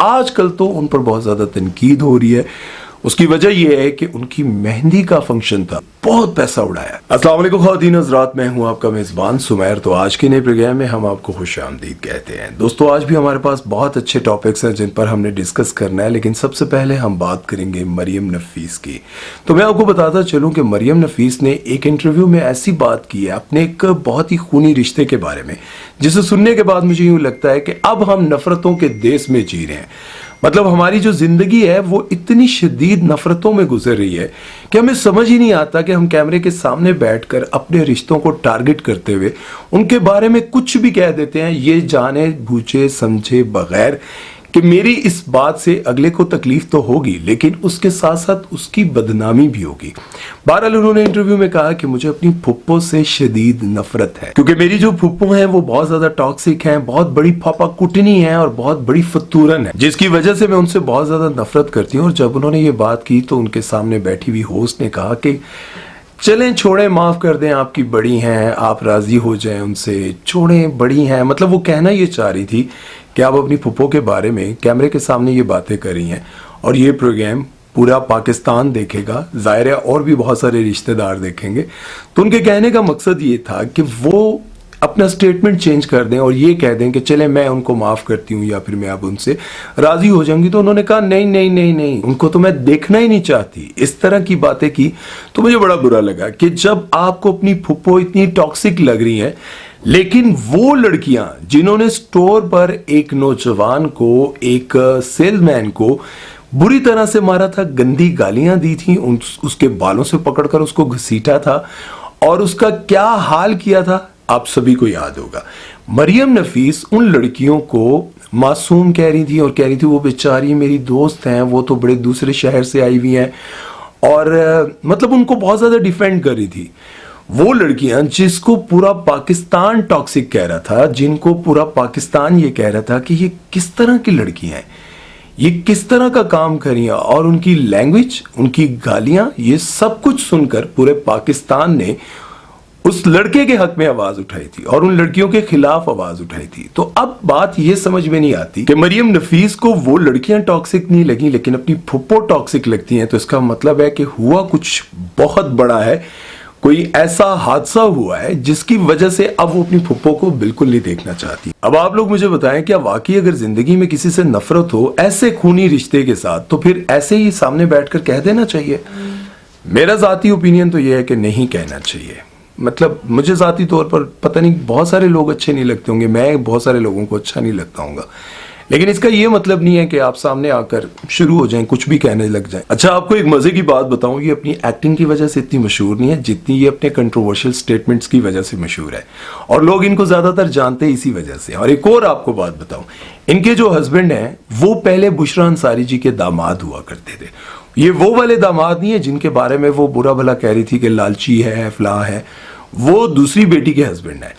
آج کل تو ان پر بہت زیادہ تنقید ہو رہی ہے. اس کی وجہ یہ ہے کہ ان کی مہندی کا فنکشن تھا, بہت پیسہ اڑایا. السلام علیکم خواتین حضرات, میں ہوں آپ کا میزبان سمیر. تو آج کے نئے پروگرام میں ہم آپ کو خوش آمدید کہتے ہیں. دوستو, آج بھی ہمارے پاس بہت اچھے ٹاپکس ہیں جن پر ہم نے ڈسکس کرنا ہے, لیکن سب سے پہلے ہم بات کریں گے مریم نفیس کی. تو میں آپ کو بتاتا چلوں کہ مریم نفیس نے ایک انٹرویو میں ایسی بات کی ہے اپنے ایک بہت ہی خونی رشتے کے بارے میں, جسے سننے کے بعد مجھے یوں لگتا ہے کہ اب ہم نفرتوں کے دیس میں جی رہے ہیں. مطلب ہماری جو زندگی ہے وہ اتنی شدید نفرتوں میں گزر رہی ہے کہ ہمیں سمجھ ہی نہیں آتا کہ ہم کیمرے کے سامنے بیٹھ کر اپنے رشتوں کو ٹارگٹ کرتے ہوئے ان کے بارے میں کچھ بھی کہہ دیتے ہیں, یہ جانے بوجھے سمجھے بغیر کہ میری اس بات سے اگلے کو تکلیف تو ہوگی لیکن اس کے ساتھ ساتھ اس کی بدنامی بھی ہوگی. بہرحال انہوں نے انٹرویو میں کہا کہ مجھے اپنی پھپھو سے شدید نفرت ہے, کیونکہ میری جو پھپھو ہیں وہ بہت زیادہ ٹاکسک ہیں, بہت بڑی پھاپا کٹنی ہیں اور بہت بڑی فتورن ہے, جس کی وجہ سے میں ان سے بہت زیادہ نفرت کرتی ہوں. اور جب انہوں نے یہ بات کی تو ان کے سامنے بیٹھی ہوئی ہوسٹ نے کہا کہ چلیں چھوڑیں, معاف کر دیں, آپ کی بڑی ہیں, آپ راضی ہو جائیں ان سے, چھوڑیں, بڑی ہیں. مطلب وہ کہنا یہ چاہ رہی تھی کہ آپ اپنی پھپھو کے بارے میں کیمرے کے سامنے یہ باتیں کر رہی ہیں اور یہ پروگرام پورا پاکستان دیکھے گا, ظاہر ہے اور بھی بہت سارے رشتہ دار دیکھیں گے. تو ان کے کہنے کا مقصد یہ تھا کہ وہ اپنا سٹیٹمنٹ چینج کر دیں اور یہ کہہ دیں کہ چلیں میں ان کو معاف کرتی ہوں یا پھر میں اب ان سے راضی ہو جاؤں گی. تو انہوں نے کہا نہیں نہیں نہیں نہیں, ان کو تو میں دیکھنا ہی نہیں چاہتی. اس طرح کی باتیں کی تو مجھے بڑا برا لگا کہ جب آپ کو اپنی پھپھو اتنی ٹاکسک لگ رہی ہیں, لیکن وہ لڑکیاں جنہوں نے سٹور پر ایک نوجوان کو, ایک سیل مین کو بری طرح سے مارا تھا, گندی گالیاں دی تھیں, اس کے بالوں سے پکڑ کر اس کو گھسیٹا تھا اور اس کا کیا حال کیا تھا آپ سبھی کو یاد ہوگا. مریم نفیس ان لڑکیوں کو معصوم کہہ رہی تھی اور کہہ رہی تھی وہ بیچاری میری دوست ہیں, وہ تو بڑے دوسرے شہر سے آئی ہوئی ہیں, اور مطلب ان کو بہت زیادہ ڈیفینڈ کر رہی تھی. وہ لڑکیاں جس کو پورا پاکستان ٹاکسک کہہ رہا تھا, جن کو پورا پاکستان یہ کہہ رہا تھا کہ یہ کس طرح کی لڑکیاں ہیں, یہ کس طرح کا کام کر رہی ہیں, اور ان کی لینگویج, ان کی گالیاں, یہ سب کچھ سن کر پورے پاکستان نے اس لڑکے کے حق میں آواز اٹھائی تھی اور ان لڑکیوں کے خلاف آواز اٹھائی تھی. تو اب بات یہ سمجھ میں نہیں آتی کہ مریم نفیس کو وہ لڑکیاں ٹاکسک نہیں لگی لیکن اپنی پھپھو ٹاکسک لگتی ہیں, تو اس کا مطلب ہے کہ ہوا کچھ بہت بڑا ہے, کوئی ایسا حادثہ ہوا ہے جس کی وجہ سے اب وہ اپنی پھپھو کو بالکل نہیں دیکھنا چاہتی. اب آپ لوگ مجھے بتائیں, کیا واقعی اگر زندگی میں کسی سے نفرت ہو ایسے خونی رشتے کے ساتھ, تو پھر ایسے ہی سامنے بیٹھ کر کہہ دینا چاہیے؟ میرا ذاتی اوپینین تو یہ ہے کہ نہیں کہنا چاہیے. مطلب مجھے ذاتی طور پر پتہ نہیں, بہت سارے لوگ اچھے نہیں لگتے ہوں گے, میں بہت سارے لوگوں کو اچھا نہیں لگتا ہوں گا, لیکن اس کا یہ مطلب نہیں ہے کہ آپ سامنے آ کر شروع ہو جائیں, کچھ بھی کہنے لگ جائیں. اچھا, آپ کو ایک مزے کی بات بتاؤں, یہ اپنی ایکٹنگ کی وجہ سے اتنی مشہور نہیں ہے جتنی یہ اپنے کنٹروورشل سٹیٹمنٹس کی وجہ سے مشہور ہے, اور لوگ ان کو زیادہ تر جانتے اسی وجہ سے. اور ایک اور آپ کو بات بتاؤں, ان کے جو ہسبینڈ ہیں وہ پہلے بشرا انصاری جی کے داماد ہوا کرتے تھے. یہ وہ والے داماد نہیں ہیں جن کے بارے میں وہ برا بھلا کہہ رہی تھی کہ لالچی ہے, فلاں ہے, وہ دوسری بیٹی کے ہسبینڈ ہیں,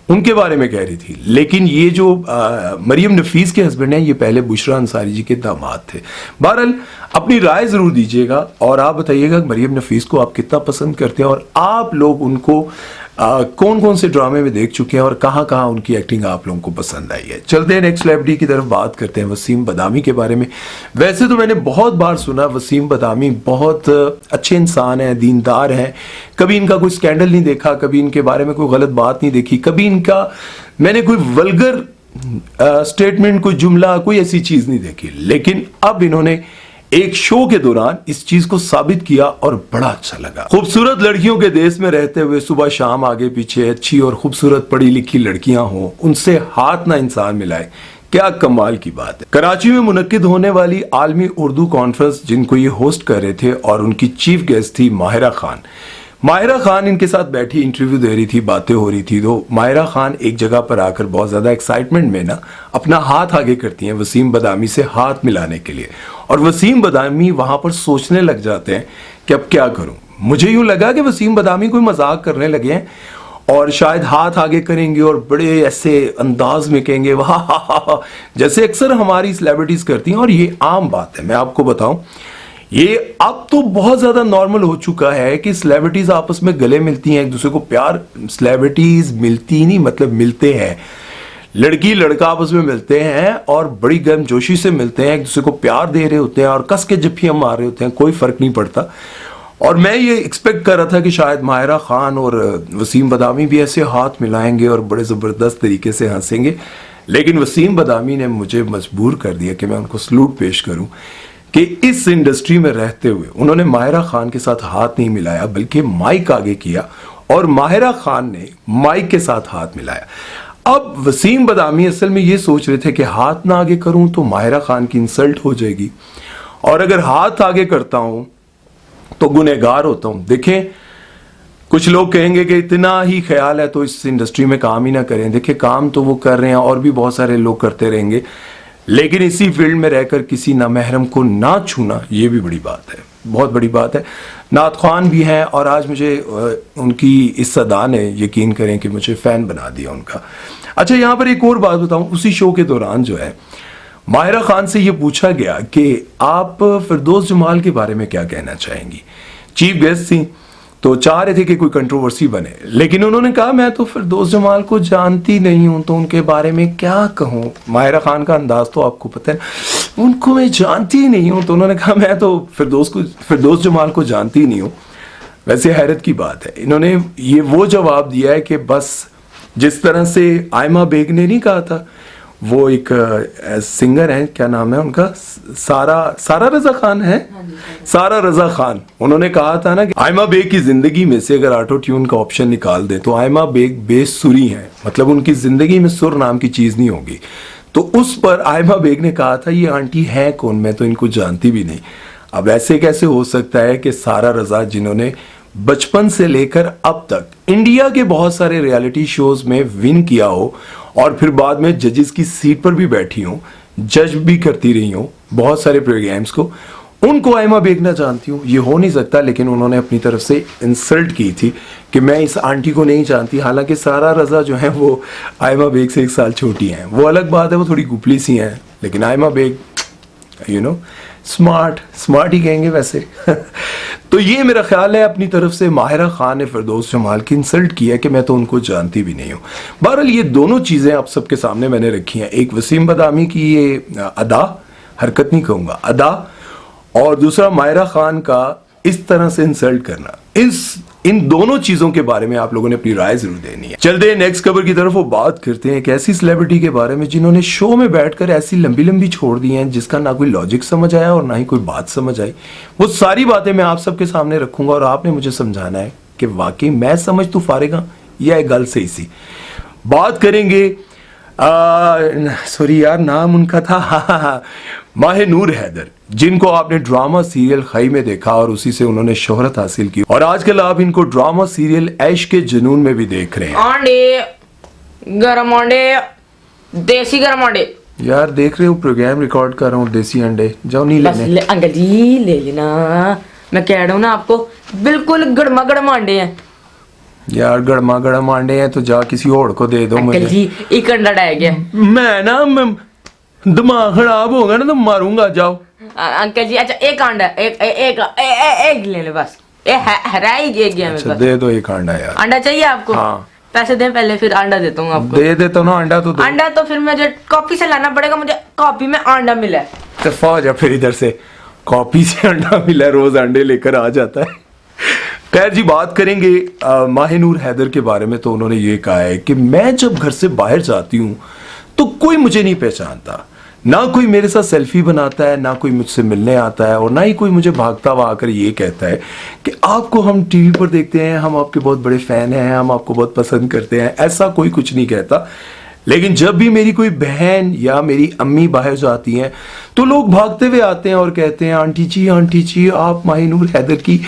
ان کے بارے میں کہہ رہی تھی. لیکن یہ جو مریم نفیس کے ہسبینڈ ہیں یہ پہلے بشرا انصاری جی کے داماد تھے. بہرحال اپنی رائے ضرور دیجیے گا اور آپ بتائیے گا مریم نفیس کو آپ کتنا پسند کرتے ہیں, اور آپ لوگ ان کو کون کون سے ڈرامے میں دیکھ چکے ہیں اور کہاں کہاں ان کی ایکٹنگ آپ لوگوں کو پسند آئی ہے. چلتے ہیں نیکسٹ سلیبریٹی کی طرف, بات کرتے ہیں وسیم بدامی کے بارے میں. ویسے تو میں نے بہت بار سنا وسیم بدامی بہت اچھے انسان ہیں, دیندار ہیں, کبھی ان کا کوئی سکینڈل نہیں دیکھا, کبھی ان کے بارے میں کوئی غلط بات نہیں دیکھی, کبھی ان کا میں نے کوئی ولگر سٹیٹمنٹ, کوئی جملہ, کوئی ایسی چیز نہیں دیکھی. لیکن اب انہوں نے ایک شو کے دوران اس چیز کو ثابت کیا اور بڑا اچھا لگا. خوبصورت لڑکیوں کے دیس میں رہتے ہوئے صبح شام آگے پیچھے اچھی اور خوبصورت پڑھی لکھی لڑکیاں ہوں, ان سے ہاتھ نہ انسان ملائے, کیا کمال کی بات ہے. کراچی میں منعقد ہونے والی عالمی اردو کانفرنس جن کو یہ ہوسٹ کر رہے تھے, اور ان کی چیف گیسٹ تھی ماہرہ خان. ماہرہ خان ان کے ساتھ بیٹھی انٹرویو دے رہی تھی, باتیں ہو رہی تھی. تو ماہرہ خان ایک جگہ پر آ کر بہت زیادہ ایکسائٹمنٹ میں نا اپنا ہاتھ آگے کرتی ہیں وسیم بدامی سے ہاتھ ملانے کے لیے, اور وسیم بدامی وہاں پر سوچنے لگ جاتے ہیں کہ اب کیا کروں. مجھے یوں لگا کہ وسیم بدامی کوئی مذاق کرنے لگے ہیں اور شاید ہاتھ آگے کریں گے اور بڑے ایسے انداز میں کہیں گے واہ, جیسے اکثر ہماری سیلیبریٹیز کرتی ہیں. اور یہ عام بات ہے, میں آپ کو بتاؤں یہ اب تو بہت زیادہ نارمل ہو چکا ہے کہ سیلیبریٹیز آپس میں گلے ملتی ہیں, ایک دوسرے کو پیار, سیلیبریٹیز ملتی نہیں مطلب ملتے ہیں, लड़की लड़का आपस में मिलते हैं और बड़ी गर्मजोशी से मिलते हैं, एक दूसरे को प्यार दे रहे होते हैं और कस के जफ्फियां मार रहे होते हैं, कोई फर्क नहीं पड़ता। और मैं ये एक्सपेक्ट कर रहा था कि शायद माहिरा खान और वसीम बदामी भी ऐसे हाथ मिलाएंगे और बड़े ज़बरदस्त तरीके से हंसेंगे, लेकिन वसीम बदामी ने मुझे मजबूर कर दिया कि मैं उनको सलूट पेश करूं कि इस इंडस्ट्री में रहते हुए उन्होंने माहिरा खान के साथ हाथ नहीं मिलाया, बल्कि माइक आगे किया और माहिरा खान ने माइक के साथ हाथ मिलाया। अब वसीम बदामी असल में ये सोच रहे थे कि हाथ ना आगे करूं तो माहिरा खान की इंसल्ट हो जाएगी, और अगर हाथ आगे करता हूं तो गुनहगार होता हूं। देखें, कुछ लोग कहेंगे कि इतना ही ख्याल है तो इस इंडस्ट्री में काम ही ना करें। देखिए, काम तो वो कर रहे हैं और भी बहुत सारे लोग करते रहेंगे, लेकिन इसी फील्ड में रहकर किसी नामहरम को ना छूना, ये भी बड़ी बात है, बहुत बड़ी बात है। नात खान भी हैं और आज मुझे उनकी इस सदा ने, यकीन करें कि मुझे फ़ैन बना दिया उनका। अच्छा, यहाँ पर एक और बात बताऊँ, उसी शो के दौरान जो है माहिरा खान से ये पूछा गया कि आप फिरदौस जमाल के बारे में क्या कहना चाहेंगी। चीफ गेस्ट थी तो चाह रहे थे कि कोई कंट्रोवर्सी बने, लेकिन उन्होंने कहा मैं तो फिरदौस जमाल को जानती नहीं हूं तो उनके बारे में क्या कहूं। माहिरा खान का अंदाज तो आपको पता है, उनको मैं जानती ही नहीं हूं, तो उन्होंने कहा मैं तो फिरदौस जमाल को जानती ही नहीं हूं। वैसे हैरत की बात है, इन्होंने ये वो जवाब दिया है कि बस जिस तरह से आयमा बेग ने नहीं कहा था, वो एक सिंगर है, क्या नाम है उनका, सारा रजा खान है, सारा रजा खान, उन्होंने कहा था ना कि आयमा बेग की जिंदगी में से अगर ऑटो ट्यून का ऑप्शन निकाल दे तो आयमा बेग बेसुरी हैं, मतलब उनकी जिंदगी में सुर नाम की चीज नहीं होगी। तो उस पर आयमा बेग ने कहा था ये आंटी है कौन, मैं तो इनको जानती भी नहीं। अब ऐसे कैसे हो सकता है कि सारा रजा, जिन्होंने बचपन से लेकर अब तक इंडिया के बहुत सारे रियलिटी शोज में विन किया हो और फिर बाद में जजेस की सीट पर भी बैठी हो, जज भी करती रही हो बहुत सारे प्रोग्राम्स को, उनको आयमा बेग ना जानती हूँ, ये हो नहीं सकता। लेकिन उन्होंने अपनी तरफ से इंसल्ट की थी कि मैं इस आंटी को नहीं जानती, हालांकि सारा रजा जो है वो आयमा बेग से 1 साल छोटी हैं। वो अलग बात है, वो थोड़ी गुपली सी हैं, लेकिन आयमा बेग स्मार्ट ही कहेंगे वैसे। तो ये मेरा ख्याल है अपनी तरफ से माहिरा खान ने फिरदौस जमाल की इंसल्ट की है कि मैं तो उनको जानती भी नहीं हूँ। बहरहाल ये दोनों चीज़ें आप सबके सामने मैंने रखी हैं, एक वसीम बदामी की ये अदा, हरकत नहीं कहूँगा, अदा, और दूसरा माहिरा खान का इस तरह से इंसल्ट करना। इन दोनों चीजों के बारे में आप लोगों ने अपनी राय जरूर देनी है। चलते हैं नेक्स्ट खबर की तरफ। वो बात करते हैं एक ऐसी सेलिब्रिटी के बारे में जिन्होंने शो में बैठकर ऐसी लंबी लंबी छोड़ दी हैं जिसका ना कोई लॉजिक समझ आया और ना ही कोई बात समझ आई। वो सारी बातें मैं आप सबके सामने रखूंगा और आपने मुझे समझाना है कि वाकई मैं समझ तो फारेगा या एक गल सही सी। बात करेंगे, सॉरी यार नाम उनका था माहिनूर हैदर, जिनको आपने ड्रामा सीरियल खई में देखा और उसी से उन्होंने शोहरत हासिल की, और आजकल आप इनको ड्रामा सीरियल ऐश के जुनून में भी देख रहे हैं। अंडे गरम अंडे, देसी गरम अंडे। यार देख रहे हो, प्रोग्राम रिकॉर्ड कर रहा हूँ, देसी अंडे जाओ नहीं लेने। अंकल जी ले लेना, मैं कह रहा हूँ ना आपको, बिल्कुल गड़मा गड़मा अंडे हैं। यार गड़मा गड़मा अंडे हैं तो जा किसी और को दे दो मुझे। अंकल जी एक अंडा डाल गया। मैं दिमाग खराब होगा ना तो मारूंगा, जाओ। अंकल जी अच्छा एक अंडा, एक ले ले बस, एक गया। अच्छा दे दो एक अंडा यार। अंडा चाहिए आपको? हाँ। पैसे दें पहले, फिर अंडा देता हूँ आपको। दे देता हूँ ना अंडा तो दो। अंडा तो फिर मुझे कॉपी से लाना पड़ेगा, मुझे कॉपी में अंडा मिला है। दफा हो जा फिर इधर से, कॉपी से अंडा मिला, रोज अंडे लेकर आ जाता है। खैर जी, बात करेंगे माहिनूर हैदर के बारे में। तो उन्होंने ये कहा है कि मैं जब घर से बाहर जाती हूँ तो कोई मुझे नहीं पहचानता, ना कोई मेरे साथ सेल्फी बनाता है, ना कोई मुझसे मिलने आता है, और ना ही कोई मुझे भागता हुआ आकर ये कहता है कि आपको हम टीवी पर देखते हैं, हम आपके बहुत बड़े फैन हैं, हम आपको बहुत पसंद करते हैं। ऐसा कोई कुछ नहीं कहता। लेकिन जब भी मेरी कोई बहन या मेरी अम्मी बाहर जाती हैं तो लोग भागते हुए आते हैं और कहते हैं आंटी जी आप माहिनूर हैदर की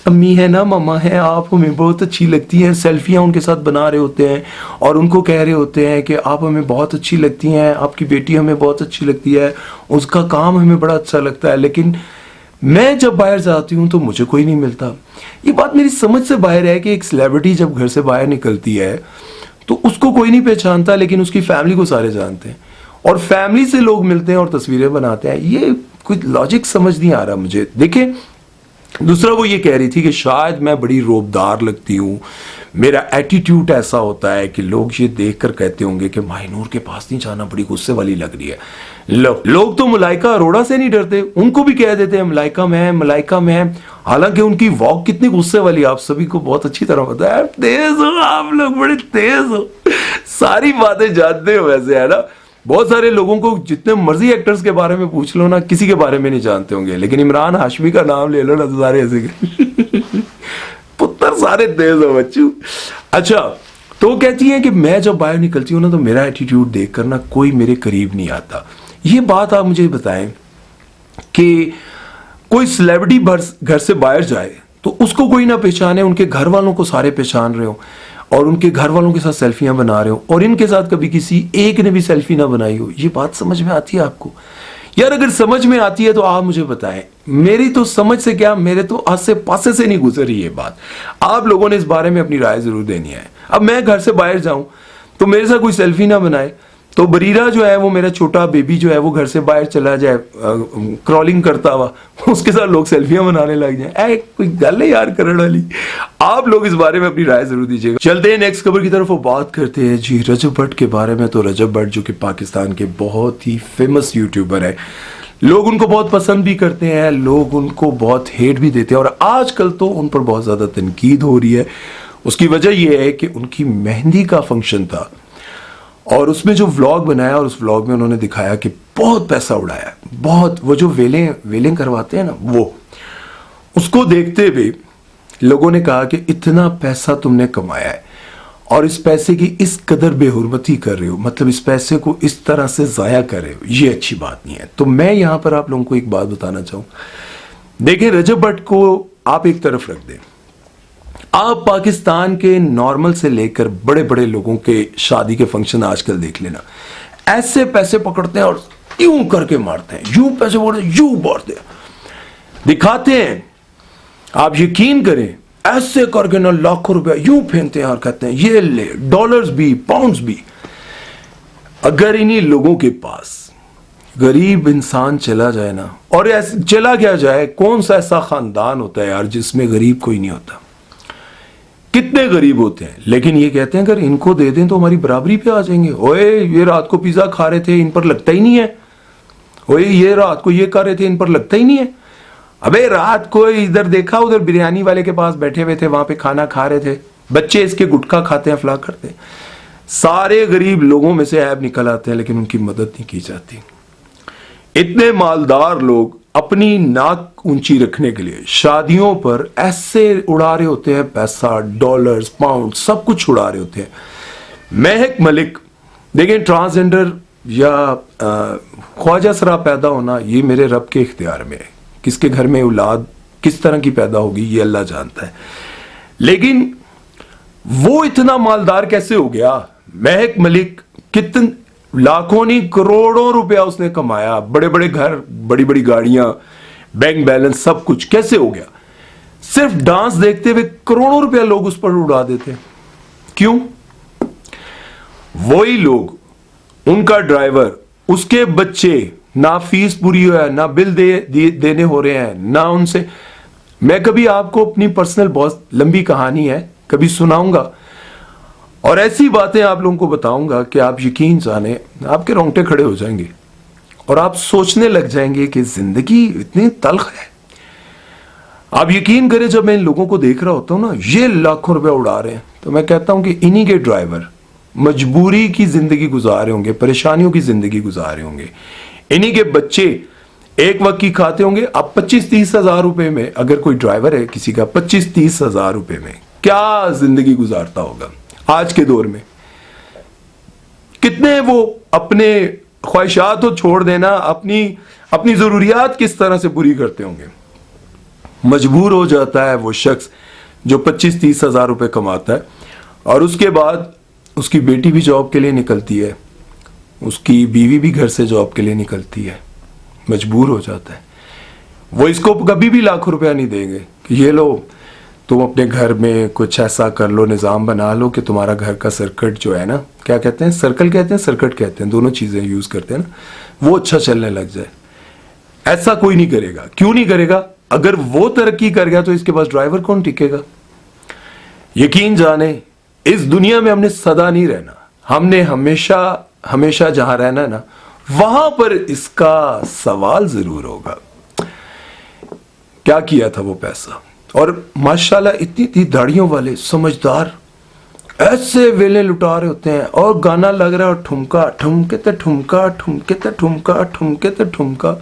अम्मी है ना, मम्मा है, आप हमें बहुत अच्छी लगती हैं। सेल्फियाँ उनके साथ बना रहे होते हैं और उनको कह रहे होते हैं कि आप हमें बहुत अच्छी लगती हैं, आपकी बेटी हमें बहुत अच्छी लगती है, उसका काम हमें बड़ा अच्छा लगता है। लेकिन मैं जब बाहर जाती हूँ तो मुझे कोई नहीं मिलता। ये बात मेरी समझ से बाहर है कि एक सेलिब्रिटी जब घर से बाहर निकलती है तो उसको कोई नहीं पहचानता, लेकिन उसकी फैमिली को सारे जानते हैं, और फैमिली से लोग मिलते हैं और तस्वीरें बनाते हैं। ये कुछ लॉजिक समझ नहीं आ रहा मुझे। देखिए, दूसरा वो ये कह रही थी कि शायद मैं बड़ी रोबदार लगती हूँ, मेरा एटीट्यूड ऐसा होता है कि लोग ये देखकर कहते होंगे कि माहिनूर के पास नहीं जाना, बड़ी गुस्से वाली लग रही है। लोग तो मलाइका अरोड़ा से नहीं डरते, उनको भी कह देते हैं मलाइका में, मलाइका में। हालांकि उनकी वॉक कितनी गुस्से वाली आप सभी को बहुत अच्छी तरह पता है। तेज हो आप लोग, बड़े तेज हो, सारी बातें जानते हो वैसे, है ना। बहुत सारे लोगों को जितने मर्जी एक्टर्स के बारे में पूछ लो ना, किसी के बारे में नहीं जानते होंगे, लेकिन इमरान हाशमी का नाम ले लो ना तो सारे ऐसे पुत्र सारे तेज हो बच्चू। अच्छा, तो वो कहती है कि मैं जब बाहर निकलती हूँ ना तो मेरा एटीट्यूड देखकर ना कोई मेरे करीब नहीं आता। ये बात आप मुझे बताएं कि कोई सेलिब्रिटी घर से बाहर जाए तो उसको कोई ना पहचाने, उनके घर वालों को सारे पहचान रहे हो और उनके घर वालों के साथ सेल्फियां बना रहे हो और इनके साथ कभी किसी एक ने भी सेल्फी ना बनाई हो। ये बात समझ में आती है आपको? यार अगर समझ में आती है तो आप मुझे बताएं। मेरी तो समझ से क्या, मेरे तो आसे पासे से नहीं गुजरी ये बात। आप लोगों ने इस बारे में अपनी राय जरूर देनी है। अब मैं घर से बाहर जाऊं तो मेरे साथ कोई सेल्फी ना बनाए तो बरीरा जो है वो मेरा छोटा बेबी जो है वो घर से बाहर चला जाए क्रॉलिंग करता हुआ, उसके साथ लोग सेल्फियां बनाने लग जाए। कोई गल है यार करने वाली। आप लोग इस बारे में अपनी राय जरूर दीजिएगा। चलते हैं नेक्स्ट खबर की तरफ और बात करते हैं जी रजब भट्ट के बारे में। तो रजब भट्ट जो कि पाकिस्तान के बहुत ही फेमस यूट्यूबर है, लोग उनको बहुत पसंद भी करते हैं, लोग उनको बहुत हेट भी देते हैं और आजकल तो उन पर बहुत ज्यादा तनकीद हो रही है। उसकी वजह यह है कि उनकी मेहंदी का फंक्शन था और उसमें जो व्लॉग बनाया और उस व्लॉग में उन्होंने दिखाया कि बहुत पैसा उड़ाया, बहुत। वो जो वेलें करवाते हैं ना, वो उसको देखते हुए लोगों ने कहा कि इतना पैसा तुमने कमाया है और इस पैसे की इस कदर बेहुरमती कर रहे हो, मतलब इस पैसे को इस तरह से जाया कर रहे हो, ये अच्छी बात नहीं है। तो मैं यहां पर आप लोगों को एक बात बताना चाहूं। देखें, रजब भट्ट को आप एक तरफ रख दें, आप पाकिस्तान के नॉर्मल से लेकर बड़े बड़े लोगों के शादी के फंक्शन आजकल देख लेना, ऐसे पैसे पकड़ते हैं और यूं करके मारते हैं, यूं पैसे पकड़ते हैं, यूं मारते हैं, दिखाते हैं। आप यकीन करें, ऐसे करके ना लाखों रुपया यूं फेंकते हैं और कहते हैं ये ले, डॉलर्स भी पाउंड्स भी। अगर इन्हीं लोगों के पास गरीब इंसान चला जाए ना, और ऐसे चला क्या जाए, कौन सा ऐसा खानदान होता है यार जिसमें गरीब कोई नहीं होता? कितने गरीब होते हैं, लेकिन ये कहते हैं अगर इनको दे दें तो हमारी बराबरी पे आ जाएंगे। ओए ये रात को पिज्जा खा रहे थे, इन पर लगता ही नहीं है। ओए ये रात को ये कर रहे थे, इन पर लगता ही नहीं है। अबे रात को इधर देखा, उधर बिरयानी वाले के पास बैठे हुए थे, वहां पे खाना खा रहे थे, बच्चे इसके गुटखा खाते हैं, फला करते हैं। सारे गरीब लोगों में से ऐब निकल आते हैं, लेकिन उनकी मदद नहीं की जाती। इतने मालदार लोग अपनी नाक ऊंची रखने के लिए शादियों पर ऐसे उड़ा रहे होते हैं पैसा, डॉलर्स, पाउंड, सब कुछ उड़ा रहे होते हैं। महक मलिक, देखें, ट्रांसजेंडर या ख्वाजा सरा पैदा होना ये मेरे रब के इख्तियार में है। किसके घर में औलाद किस तरह की पैदा होगी ये अल्लाह जानता है, लेकिन वो इतना मालदार कैसे हो गया? महक मलिक कितने लाखों नहीं करोड़ों रुपया उसने कमाया, बड़े बड़े घर, बड़ी बड़ी गाड़ियां, बैंक बैलेंस, सब कुछ। कैसे हो गया? सिर्फ डांस देखते हुए करोड़ों रुपया लोग उस पर उड़ा देते। क्यों? वही लोग, उनका ड्राइवर, उसके बच्चे, ना फीस पूरी हुआ है, ना बिल देने हो रहे हैं, ना उनसे। मैं कभी आपको अपनी पर्सनल बहुत लंबी कहानी है, कभी सुनाऊंगा और ऐसी बातें आप लोगों को बताऊंगा कि आप यकीन जाने, आपके रोंगटे खड़े हो जाएंगे और आप सोचने लग जाएंगे कि जिंदगी इतनी तल्ख है। आप यकीन करें, जब मैं इन लोगों को देख रहा होता हूं ना, ये लाखों रुपया उड़ा रहे हैं, तो मैं कहता हूं कि इन्हीं के ड्राइवर मजबूरी की जिंदगी गुजार रहे होंगे, परेशानियों की जिंदगी गुजार रहे होंगे, इन्हीं के बच्चे एक वक्त की खाते होंगे। अब 25-30 हजार रुपए में अगर कोई ड्राइवर है किसी का, 25-30 हजार रुपए में क्या जिंदगी गुजारता होगा आज के दौर में? कितने वो अपने ख्वाहिशात को छोड़ देना, अपनी जरूरियात किस तरह से पूरी करते होंगे। मजबूर हो जाता है वो शख्स जो 25-30 हजार रुपए कमाता है और उसके बाद उसकी बेटी भी जॉब के लिए निकलती है, उसकी बीवी भी घर से जॉब के लिए निकलती है, मजबूर हो जाता है। वो इसको कभी भी लाखों रुपया नहीं देंगे कि ये लो तुम अपने घर में कुछ ऐसा कर लो, निज़ाम बना लो कि तुम्हारा घर का सर्किट जो है ना, क्या कहते हैं, सर्कल कहते हैं, सर्किट कहते हैं, दोनों चीज़ें यूज़ करते हैं ना, वो अच्छा चलने लग जाए। ऐसा कोई नहीं करेगा। क्यों नहीं करेगा? अगर वो तरक्की कर गया तो इसके पास ड्राइवर कौन टिकेगा? यकीन जाने इस दुनिया में हमने सदा नहीं रहना, हमने हमेशा हमेशा जहां रहना ना वहां पर इसका सवाल जरूर होगा, क्या किया था वो पैसा। और माशाल्लाह इतनी इतनी दाढ़ियों वाले समझदार ऐसे वेले लुटा रहे होते हैं, और गाना लग रहा है और ठुमका ठुमके ते ठुमका ठुमके ते ठुमका ठुमके ते ठुमका,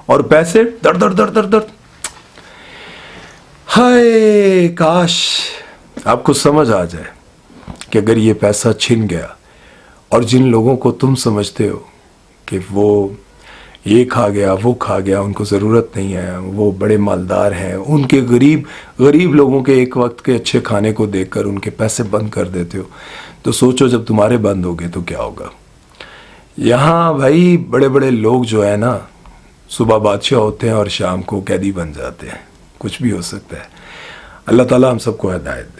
और पैसे दर दर दर दर दर। हाय काश आपको समझ आ जाए कि अगर ये पैसा छिन गया और जिन लोगों को तुम समझते हो कि वो ये खा गया वो खा गया, उनको ज़रूरत नहीं है, वो बड़े मालदार हैं, उनके गरीब लोगों के एक वक्त के अच्छे खाने को देखकर उनके पैसे बंद कर देते हो, तो सोचो जब तुम्हारे बंद हो गए तो क्या होगा। यहाँ भाई बड़े बड़े लोग जो है ना सुबह बादशाह होते हैं और शाम को कैदी बन जाते हैं, कुछ भी हो सकता है। अल्लाह ताला हम सबको हिदायत दे।